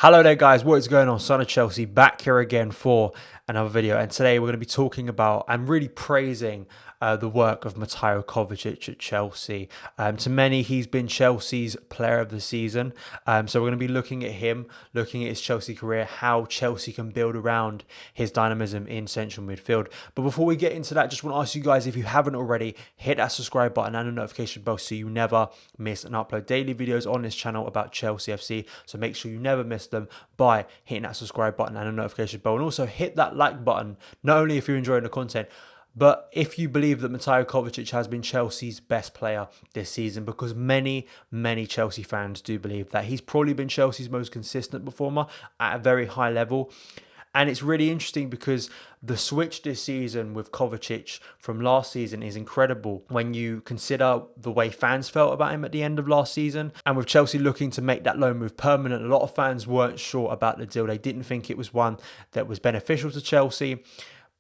Hello there guys, what is going on? Son of Chelsea back here again for another video, and today we're going to be talking about and really praising the work of Mateo Kovacic at Chelsea. To many, he's been Chelsea's player of the season, so we're going to be looking at him, looking at his Chelsea career, how Chelsea can build around his dynamism in central midfield. But before we get into that, just want to ask you guys, if you haven't already, hit that subscribe button and the notification bell so you never miss and upload daily videos on this channel about Chelsea FC. So make sure you never miss them by hitting that subscribe button and the notification bell, and also hit that like button, not only if you're enjoying the content, but if you believe that Mateo Kovacic has been Chelsea's best player this season, because many Chelsea fans do believe that he's probably been Chelsea's most consistent performer at a very high level. And it's really interesting because the switch this season with Kovacic from last season is incredible when you consider the way fans felt about him at the end of last season. And with Chelsea looking to make that loan move permanent, a lot of fans weren't sure about the deal. They didn't think it was one that was beneficial to Chelsea.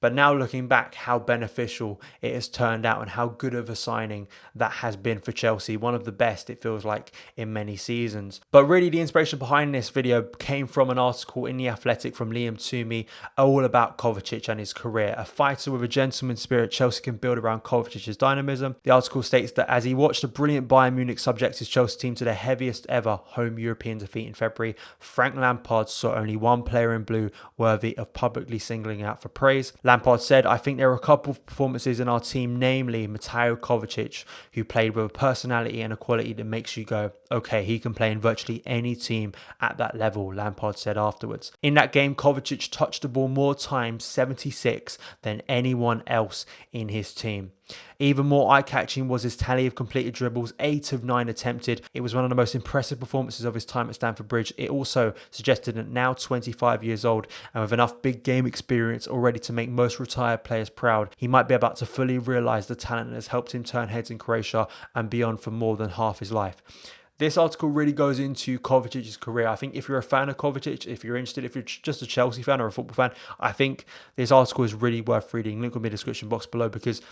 But now looking back, how beneficial it has turned out and how good of a signing that has been for Chelsea. One of the best, it feels like, in many seasons. But really the inspiration behind this video came from an article in The Athletic from Liam Toomey, all about Kovacic and his career. A fighter with a gentleman's spirit, Chelsea can build around Kovacic's dynamism. The article states that as he watched a brilliant Bayern Munich subject his Chelsea team to their heaviest ever home European defeat in February, Frank Lampard saw only one player in blue worthy of publicly singling out for praise. Lampard said, "I think there are a couple of performances in our team, namely Mateo Kovacic, who played with a personality and a quality that makes you go, okay, he can play in virtually any team at that level," Lampard said afterwards. In that game, Kovacic touched the ball more times, 76, than anyone else in his team. Even more eye-catching was his tally of completed dribbles, 8 of 9 attempted. It was one of the most impressive performances of his time at Stamford Bridge. It also suggested that now 25 years old and with enough big game experience already to make most retired players proud, he might be about to fully realise the talent that has helped him turn heads in Croatia and beyond for more than half his life. This article really goes into Kovacic's career. I think if you're a fan of Kovacic, if you're interested, if you're just a Chelsea fan or a football fan, I think this article is really worth reading. Link will be in the description box below, because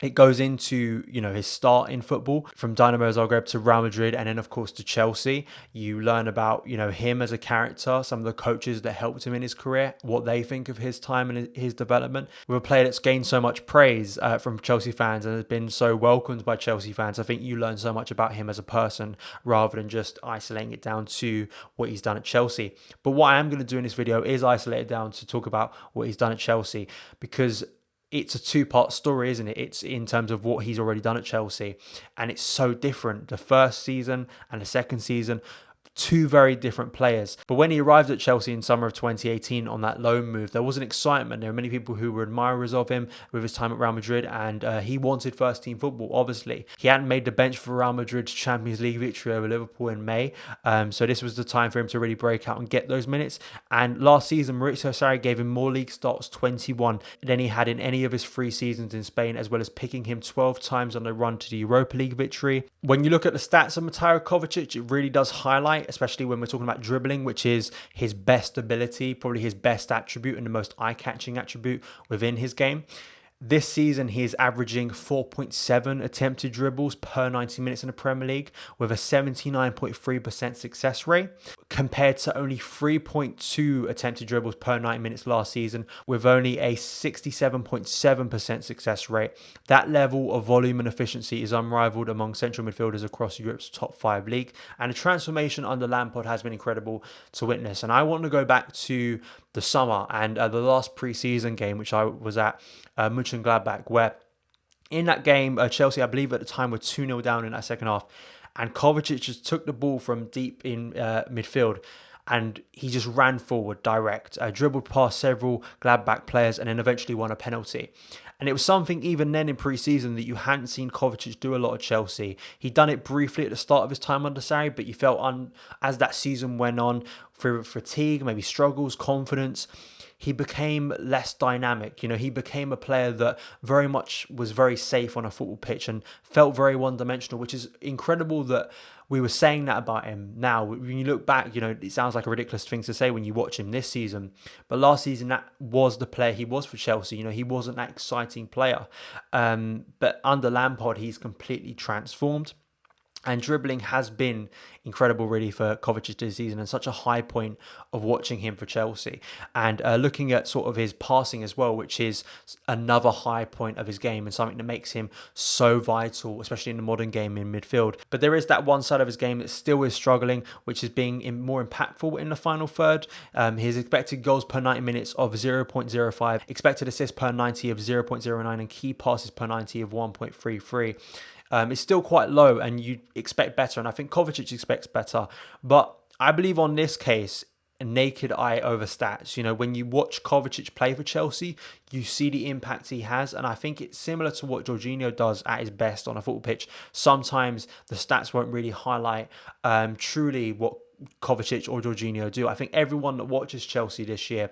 it goes into, his start in football from Dynamo Zagreb to Real Madrid, and then of course to Chelsea. You learn about, him as a character, some of the coaches that helped him in his career, what they think of his time and his development. With a player that's gained so much praise from Chelsea fans and has been so welcomed by Chelsea fans, I think you learn so much about him as a person rather than just isolating it down to what he's done at Chelsea. But what I am going to do in this video is isolate it down to talk about what he's done at Chelsea, because it's a two-part story, isn't it? It's in terms of what he's already done at Chelsea, and it's so different. The first season and the second season, two very different players. But when he arrived at Chelsea in summer of 2018 on that loan move, there was an excitement. There were many people who were admirers of him with his time at Real Madrid, and he wanted first team football, obviously. He hadn't made the bench for Real Madrid's Champions League victory over Liverpool in May, so this was the time for him to really break out and get those minutes. And last season, Maurizio Sarri gave him more league starts, 21, than he had in any of his 3 seasons in Spain, as well as picking him 12 times on the run to the Europa League victory. When you look at the stats of Mateo Kovacic, it really does highlight, especially when we're talking about dribbling, which is his best ability, probably his best attribute and the most eye-catching attribute within his game. This season, he is averaging 4.7 attempted dribbles per 90 minutes in the Premier League with a 79.3% success rate, compared to only 3.2 attempted dribbles per 90 minutes last season with only a 67.7% success rate. That level of volume and efficiency is unrivaled among central midfielders across Europe's top 5 league, and the transformation under Lampard has been incredible to witness. And I want to go back to the summer and the last pre-season game, which I was at, Mönchengladbach, where in that game, Chelsea, I believe at the time, were 2-0 down in that second half, and Kovacic just took the ball from deep in midfield, and he just ran forward direct, dribbled past several Gladbach players, and then eventually won a penalty. And it was something even then in pre-season that you hadn't seen Kovacic do a lot at Chelsea. He'd done it briefly at the start of his time under Sarri, but you felt as that season went on, through fatigue, maybe struggles, confidence, he became less dynamic. He became a player that very much was very safe on a football pitch and felt very one-dimensional, which is incredible that we were saying that about him. Now, when you look back, it sounds like a ridiculous thing to say when you watch him this season. But last season, that was the player he was for Chelsea. He wasn't that exciting player. But under Lampard, he's completely transformed. And dribbling has been incredible, really, for Kovacic this season, and such a high point of watching him for Chelsea. And looking at sort of his passing as well, which is another high point of his game and something that makes him so vital, especially in the modern game in midfield. But there is that one side of his game that still is struggling, which is being more impactful in the final third. His expected goals per 90 minutes of 0.05, expected assists per 90 of 0.09, and key passes per 90 of 1.33. It's still quite low, and you expect better, and I think Kovacic expects better. But I believe on this case, a naked eye over stats. You know, when you watch Kovacic play for Chelsea, you see the impact he has, and I think it's similar to what Jorginho does at his best on a football pitch. Sometimes the stats won't really highlight truly what Kovacic or Jorginho do. I think everyone that watches Chelsea this year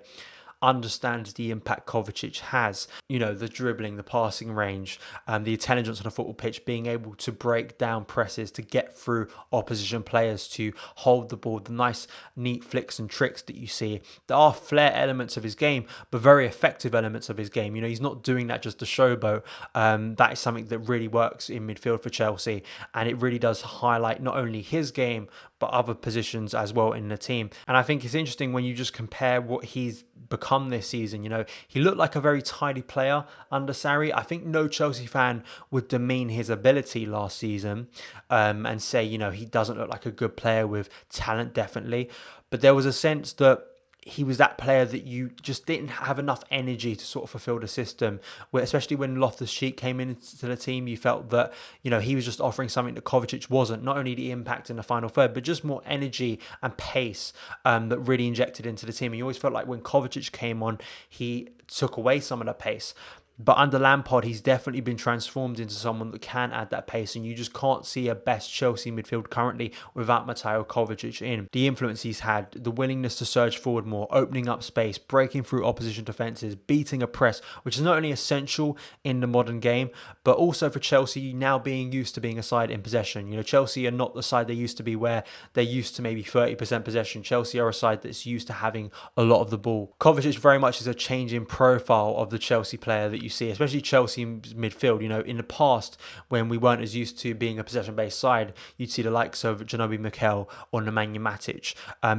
understands the impact Kovacic has. You know, the dribbling, the passing range, the intelligence on a football pitch, being able to break down presses, to get through opposition players, to hold the ball, the nice, neat flicks and tricks that you see. There are flair elements of his game, but very effective elements of his game. You know, he's not doing that just to showboat. That is something that really works in midfield for Chelsea, and it really does highlight not only his game, but other positions as well in the team. And I think it's interesting when you just compare what he's become this season. You know, he looked like a very tidy player under Sarri. I think no Chelsea fan would demean his ability last season and say, you know, he doesn't look like a good player with talent, definitely. But there was a sense that he was that player that you just didn't have enough energy to sort of fulfill the system. Where, especially when Loftus-Cheek came into the team, you felt that, you know, he was just offering something that Kovacic wasn't. Not only the impact in the final third, but just more energy and pace that really injected into the team. And you always felt like when Kovacic came on, he took away some of the pace. But under Lampard, he's definitely been transformed into someone that can add that pace, and you just can't see a best Chelsea midfield currently without Mateo Kovacic in. The influence he's had, the willingness to surge forward more, opening up space, breaking through opposition defences, beating a press, which is not only essential in the modern game, but also for Chelsea now being used to being a side in possession. You know, Chelsea are not the side they used to be, where they're used to maybe 30% possession. Chelsea are a side that's used to having a lot of the ball. Kovacic very much is a change in profile of the Chelsea player that you see, especially Chelsea's midfield. You know, in the past, when we weren't as used to being a possession-based side, you'd see the likes of Ginobili Mikel or Nemanja Matic.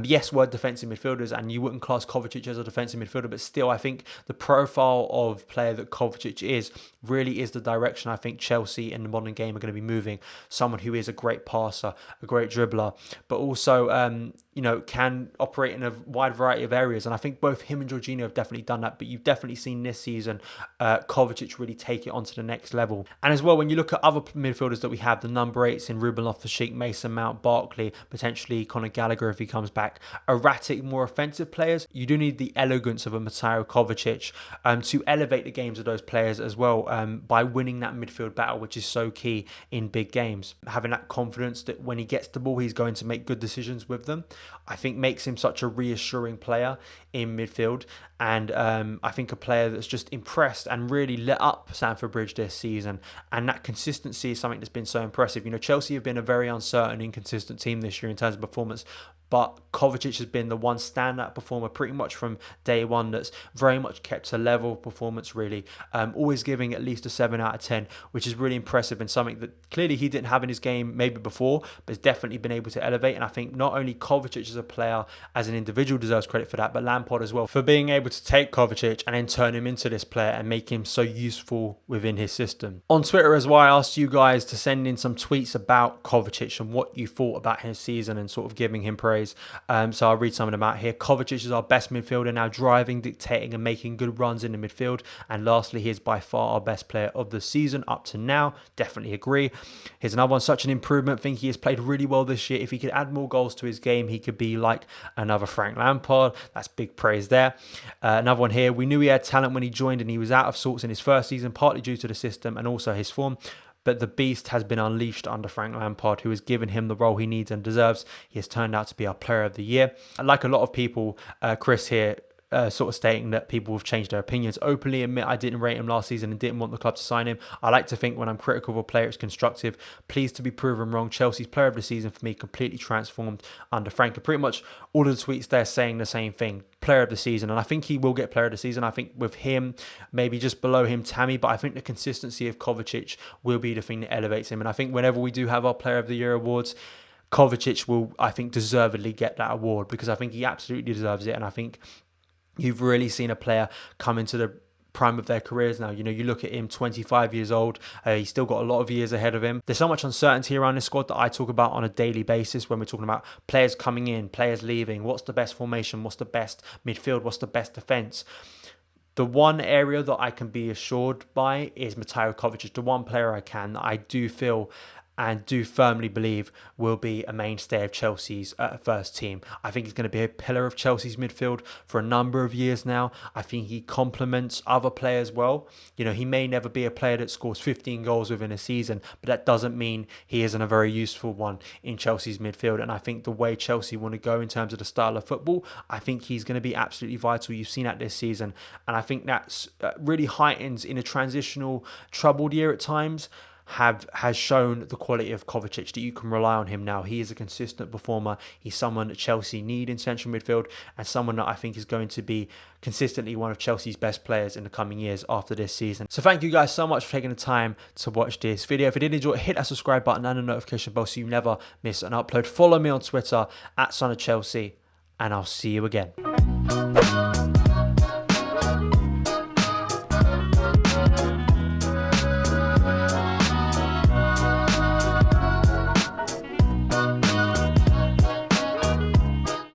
Yes, we're defensive midfielders, and you wouldn't class Kovacic as a defensive midfielder, but still, I think the profile of player that Kovacic is really is the direction I think Chelsea in the modern game are going to be moving. Someone who is a great passer, a great dribbler, but also, you know, can operate in a wide variety of areas. And I think both him and Jorginho have definitely done that, but you've definitely seen this season Kovacic really take it onto the next level. And as well, when you look at other midfielders that we have, the number 8s in Ruben Loftus-Cheek, Mason Mount, Barkley, potentially Conor Gallagher if he comes back, erratic, more offensive players, you do need the elegance of a Mateo Kovacic to elevate the games of those players as well, by winning that midfield battle, which is so key in big games. Having that confidence that when he gets the ball, he's going to make good decisions with them, I think makes him such a reassuring player in midfield. And I think a player that's just impressed and really lit up Stamford Bridge this season. And that consistency is something that's been so impressive. You know, Chelsea have been a very uncertain, inconsistent team this year in terms of performance, but Kovacic has been the one standout performer pretty much from day one that's very much kept a level performance, really. Always giving at least a 7 out of 10, which is really impressive and something that clearly he didn't have in his game maybe before, but has definitely been able to elevate. And I think not only Kovacic as a player, as an individual, deserves credit for that, but Lampard as well, for being able to take Kovacic and then turn him into this player and make him so useful within his system. On Twitter as well, I asked you guys to send in some tweets about Kovacic and what you thought about his season and sort of giving him praise. So I'll read some of them out here. Kovacic is our best midfielder now, driving, dictating and making good runs in the midfield. And lastly, he is by far our best player of the season up to now. Definitely agree. Here's another one. Such an improvement. Think he has played really well this year. If he could add more goals to his game, he could be like another Frank Lampard. That's big praise there. Another one here. We knew he had talent when he joined and he was out of sorts in his first season, partly due to the system and also his form. But the beast has been unleashed under Frank Lampard, who has given him the role he needs and deserves. He has turned out to be our player of the year. Like a lot of people, Chris here sort of stating that people have changed their opinions. Openly admit I didn't rate him last season and didn't want the club to sign him. I like to think when I'm critical of a player, it's constructive. Pleased to be proven wrong. Chelsea's player of the season for me, completely transformed under Frank. And pretty much all of the tweets there saying the same thing. Player of the season, and I think he will get player of the season. I think with him, maybe just below him, Tammy, but I think the consistency of Kovacic will be the thing that elevates him. And I think whenever we do have our player of the year awards, Kovacic will, I think, deservedly get that award, because I think he absolutely deserves it. And I think you've really seen a player come into the prime of their careers now. You know, you look at him, 25 years old, he's still got a lot of years ahead of him. There's so much uncertainty around this squad that I talk about on a daily basis when we're talking about players coming in, players leaving, what's the best formation, what's the best midfield, what's the best defence. The one area that I can be assured by is Mateo Kovacic, the one player that I do feel and do firmly believe will be a mainstay of Chelsea's first team. I think he's going to be a pillar of Chelsea's midfield for a number of years now. I think he complements other players well. You know, he may never be a player that scores 15 goals within a season, but that doesn't mean he isn't a very useful one in Chelsea's midfield. And I think the way Chelsea want to go in terms of the style of football, I think he's going to be absolutely vital. You've seen that this season. And I think that's really heightens in a transitional, troubled year at times. Has shown the quality of Kovacic, that you can rely on him now. He is a consistent performer. He's someone that Chelsea need in central midfield, and someone that I think is going to be consistently one of Chelsea's best players in the coming years after this season. So thank you guys so much for taking the time to watch this video. If you did enjoy it, hit that subscribe button and the notification bell so you never miss an upload. Follow me on Twitter @SonOfChelsea, and I'll see you again.